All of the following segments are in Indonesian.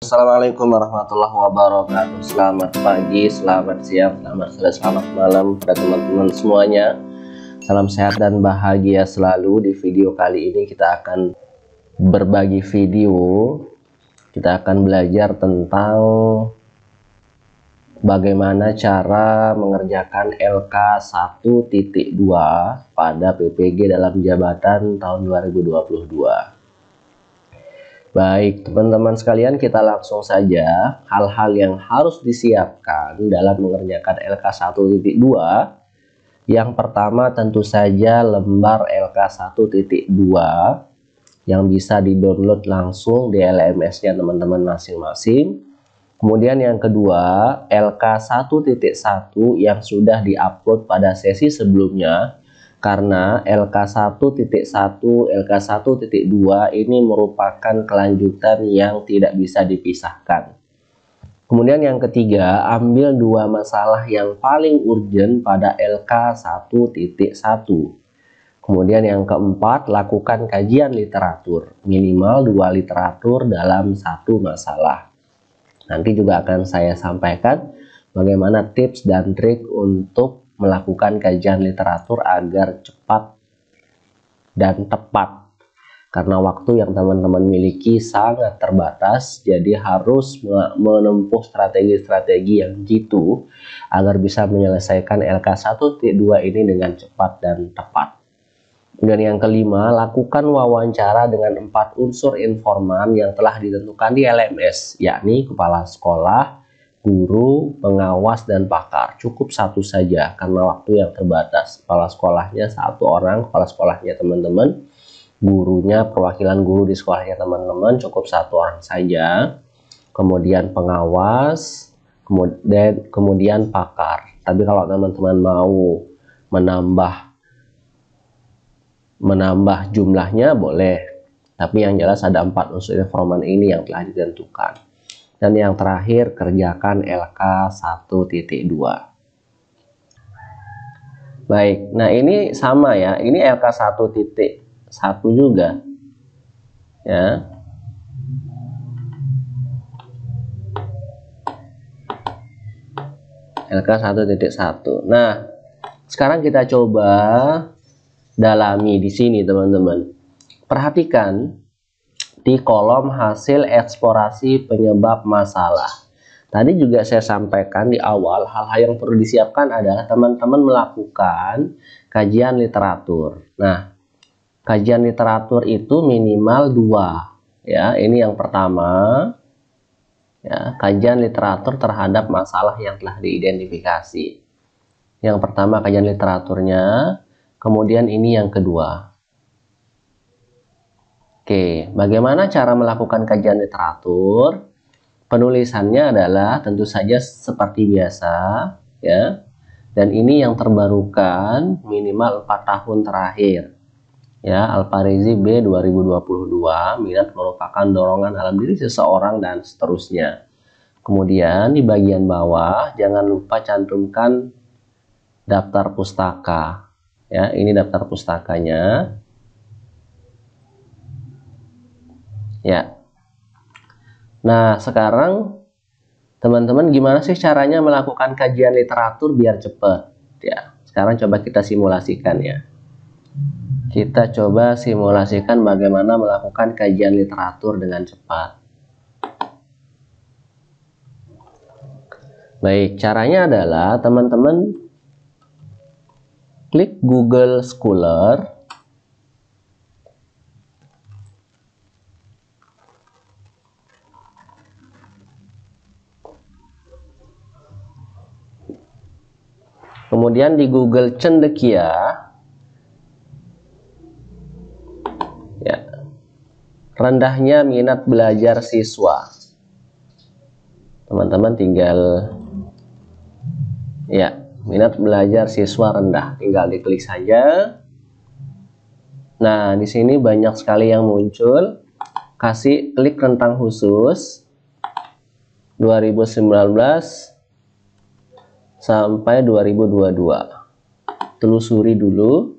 Assalamualaikum warahmatullahi wabarakatuh. Selamat pagi, selamat siang, selamat sore, selamat malam pada teman-teman semuanya. Salam sehat dan bahagia selalu. Di video kali ini kita akan berbagi video. Kita akan belajar tentang bagaimana cara mengerjakan LK 1.2 pada PPG dalam jabatan tahun 2022. Baik teman-teman sekalian, kita langsung saja hal-hal yang harus disiapkan dalam mengerjakan LK 1.2. Yang pertama tentu saja lembar LK 1.2 yang bisa di-download langsung di LMS-nya teman-teman masing-masing. Kemudian yang kedua, LK 1.1 yang sudah di-upload pada sesi sebelumnya. Karena LK 1.1, LK 1.2 ini merupakan kelanjutan yang tidak bisa dipisahkan. Kemudian yang ketiga, ambil dua masalah yang paling urgent pada LK 1.1. Kemudian yang keempat, lakukan kajian literatur, minimal 2 literatur dalam satu masalah. Nanti juga akan saya sampaikan bagaimana tips dan trik untuk melakukan kajian literatur agar cepat dan tepat, karena waktu yang teman-teman miliki sangat terbatas, jadi harus menempuh strategi-strategi yang jitu agar bisa menyelesaikan LK 1.2 ini dengan cepat dan tepat. Dan yang kelima, lakukan wawancara dengan 4 unsur informan yang telah ditentukan di LMS, yakni kepala sekolah, guru, pengawas, dan pakar. Cukup satu saja karena waktu yang terbatas. Kepala sekolahnya 1 orang, kepala sekolahnya teman-teman. Gurunya, perwakilan guru di sekolahnya teman-teman, cukup 1 orang saja. Kemudian pengawas, kemudian pakar. Tapi kalau teman-teman mau menambah jumlahnya boleh. Tapi yang jelas ada 4 unsur informan ini yang telah ditentukan. Dan yang terakhir, kerjakan LK 1.2. Baik, nah ini sama ya, ini LK 1.1 juga ya. LK 1.1. Nah, sekarang kita coba dalami di sini teman-teman. Perhatikan di kolom hasil eksplorasi penyebab masalah. Tadi juga saya sampaikan di awal, hal-hal yang perlu disiapkan adalah teman-teman melakukan kajian literatur. Nah, kajian literatur itu minimal 2 ya. Ini yang pertama ya, kajian literatur terhadap masalah yang telah diidentifikasi. Yang pertama kajian literaturnya, kemudian ini yang kedua. Oke, bagaimana cara melakukan kajian literatur? Penulisannya adalah tentu saja seperti biasa ya. Dan ini yang terbarukan minimal 4 tahun terakhir. Ya, Al-Farizi B 2022, minat merupakan dorongan dalam diri seseorang dan seterusnya. Kemudian di bagian bawah jangan lupa cantumkan daftar pustaka. Ya, ini daftar pustakanya. Ya. Nah, sekarang teman-teman gimana sih caranya melakukan kajian literatur biar cepat? Ya, sekarang coba kita simulasikan ya. Kita coba simulasikan bagaimana melakukan kajian literatur dengan cepat. Baik, caranya adalah teman-teman klik Google Scholar. Kemudian di Google Cendekia ya, rendahnya minat belajar siswa. Teman-teman tinggal ya, minat belajar siswa rendah, tinggal diklik saja. Nah, di sini banyak sekali yang muncul. Kasih klik rentang khusus 2019 sampai 2022. Telusuri dulu.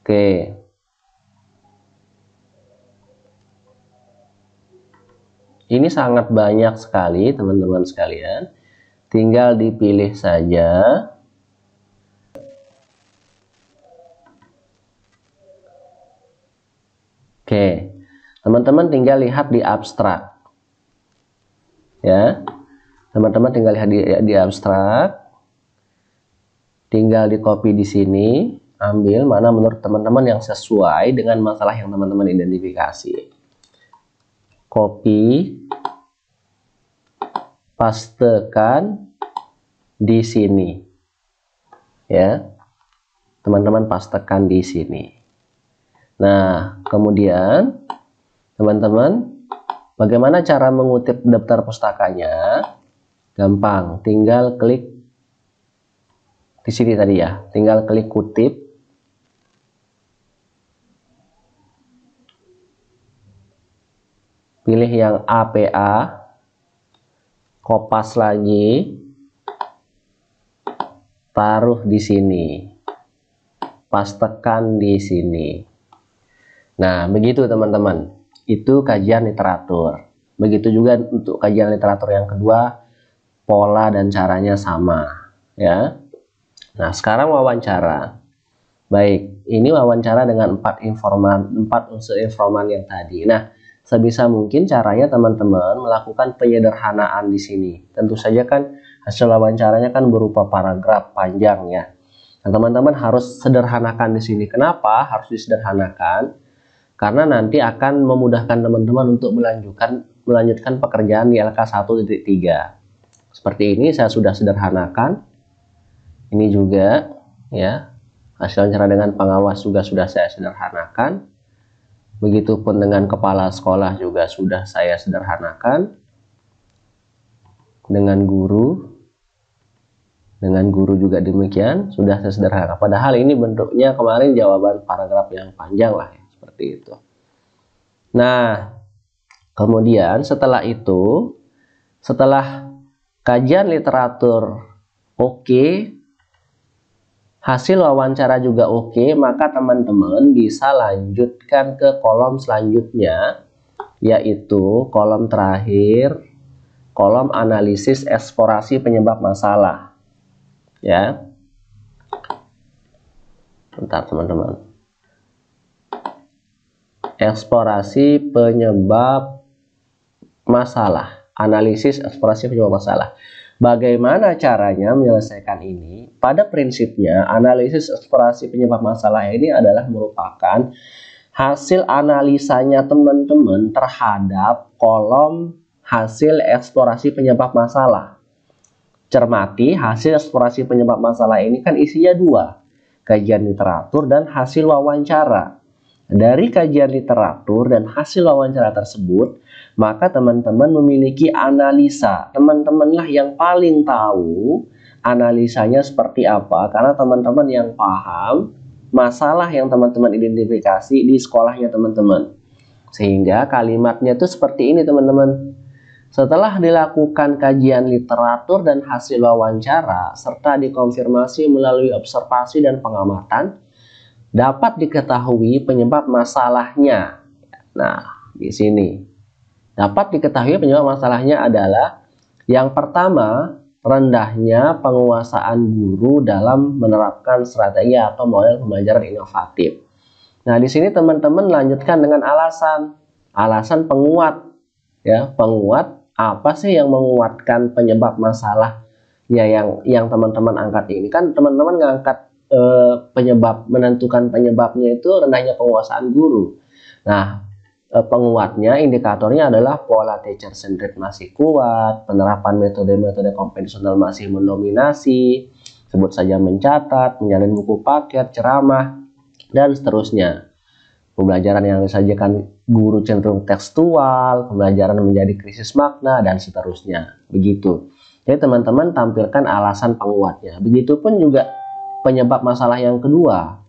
Oke. Ini sangat banyak sekali teman-teman sekalian. Tinggal dipilih saja. Oke, teman-teman tinggal lihat di abstrak. Ya, teman-teman tinggal lihat di abstrak. Tinggal di copy di sini, ambil mana menurut teman-teman yang sesuai dengan masalah yang teman-teman identifikasi. Copy, pastekan di sini. Ya, teman-teman pastekan di sini. Nah, kemudian teman-teman, bagaimana cara mengutip daftar pustakanya? Gampang, tinggal klik di sini tadi ya, tinggal klik kutip, pilih yang APA, kopas lagi, taruh di sini, pastekan di sini. Nah, begitu teman-teman, itu kajian literatur. Begitu juga untuk kajian literatur yang kedua, pola dan caranya sama, ya. Nah, sekarang wawancara. Baik, ini wawancara dengan 4 unsur informan yang tadi. Nah, sebisa mungkin caranya teman-teman melakukan penyederhanaan di sini. Tentu saja kan hasil wawancaranya kan berupa paragraf panjang ya. Nah, teman-teman harus sederhanakan di sini. Kenapa harus disederhanakan? Karena nanti akan memudahkan teman-teman untuk melanjutkan pekerjaan di LK 1.3. Seperti ini saya sudah sederhanakan. Ini juga ya, hasil wawancara dengan pengawas juga sudah saya sederhanakan. Begitupun dengan kepala sekolah juga sudah saya sederhanakan. Dengan guru juga demikian, sudah saya sederhanakan. Padahal ini bentuknya kemarin jawaban paragraf yang panjang lah ya, seperti itu. Nah, kemudian setelah itu, setelah kajian literatur oke, hasil wawancara juga oke, maka teman-teman bisa lanjutkan ke kolom selanjutnya, yaitu kolom terakhir, kolom analisis eksplorasi penyebab masalah. Ya. Bentar teman-teman. Eksplorasi penyebab masalah, analisis eksplorasi penyebab masalah. Bagaimana caranya menyelesaikan ini? Pada prinsipnya, analisis eksplorasi penyebab masalah ini adalah merupakan hasil analisanya teman-teman terhadap kolom hasil eksplorasi penyebab masalah. Cermati, hasil eksplorasi penyebab masalah ini kan isinya 2, kajian literatur dan hasil wawancara. Dari kajian literatur dan hasil wawancara tersebut, maka teman-teman memiliki analisa. Teman-temanlah yang paling tahu analisanya seperti apa, karena teman-teman yang paham masalah yang teman-teman identifikasi di sekolahnya teman-teman. Sehingga kalimatnya itu seperti ini teman-teman. Setelah dilakukan kajian literatur dan hasil wawancara, serta dikonfirmasi melalui observasi dan pengamatan, dapat diketahui penyebab masalahnya. Nah, di sini dapat diketahui penyebab masalahnya adalah yang pertama, rendahnya penguasaan guru dalam menerapkan strategi atau model pembelajaran inovatif. Nah, di sini teman-teman lanjutkan dengan alasan penguat. Ya, penguat apa sih yang menguatkan penyebab masalahnya yang teman-teman angkat ini? Kan teman-teman ngangkat menentukan penyebabnya itu rendahnya penguasaan guru. Nah, penguatnya, indikatornya adalah pola teacher centered masih kuat, penerapan metode-metode konvensional masih mendominasi, sebut saja mencatat, menyalin buku paket, ceramah, dan seterusnya. Pembelajaran yang disajikan guru cenderung tekstual, pembelajaran menjadi krisis makna, dan seterusnya. Begitu. Jadi teman-teman tampilkan alasan penguatnya. Begitupun juga penyebab masalah yang kedua,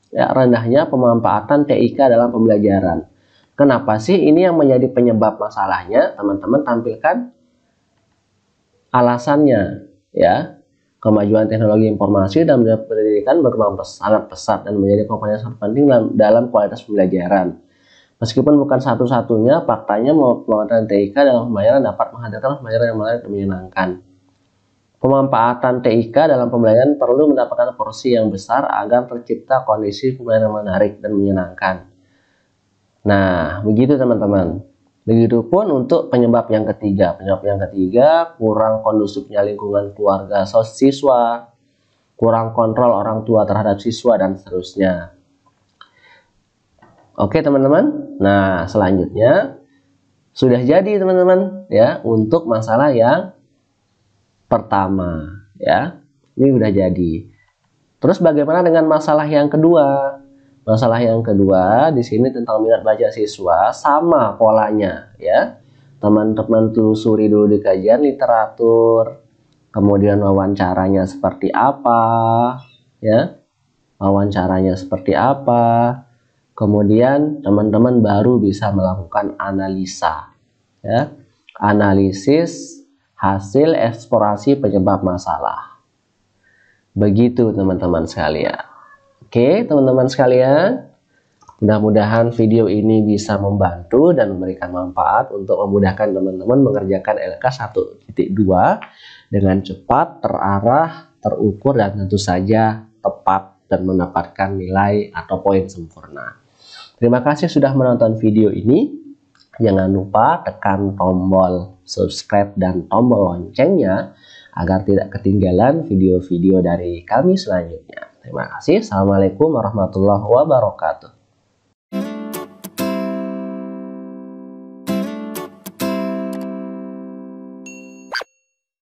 ya, rendahnya pemanfaatan TIK dalam pembelajaran. Kenapa sih ini yang menjadi penyebab masalahnya? Teman-teman tampilkan alasannya, ya. Kemajuan teknologi informasi dan pendidikan berkembang sangat pesat dan menjadi komponen sangat penting dalam kualitas pembelajaran. Meskipun bukan satu-satunya, faktanya pemanfaatan TIK dalam pembayaran dapat menghadirkan pembayaran yang menarik dan menyenangkan. Pemanfaatan TIK dalam pembelajaran perlu mendapatkan porsi yang besar agar tercipta kondisi pembelajaran yang menarik dan menyenangkan. Nah, begitu teman-teman. Begitupun untuk penyebab yang ketiga. Penyebab yang ketiga, kurang kondusifnya lingkungan keluarga siswa, kurang kontrol orang tua terhadap siswa, dan seterusnya. Oke teman-teman. Nah, selanjutnya sudah jadi teman-teman ya untuk masalah yang pertama ya. Ini udah jadi. Terus bagaimana dengan masalah yang kedua? Masalah yang kedua di sini tentang minat baca siswa, sama polanya ya. Teman-teman telusuri dulu di kajian literatur, kemudian wawancaranya seperti apa ya. Wawancaranya seperti apa. Kemudian teman-teman baru bisa melakukan analisa ya. Analisis hasil eksplorasi penyebab masalah. Begitu teman-teman sekalian. Oke teman-teman sekalian, mudah-mudahan video ini bisa membantu dan memberikan manfaat untuk memudahkan teman-teman mengerjakan LK 1.2 dengan cepat, terarah, terukur, dan tentu saja tepat dan mendapatkan nilai atau poin sempurna. Terima kasih sudah menonton video ini. Jangan lupa tekan tombol subscribe dan tombol loncengnya agar tidak ketinggalan video-video dari kami selanjutnya. Terima kasih. Assalamualaikum warahmatullahi wabarakatuh.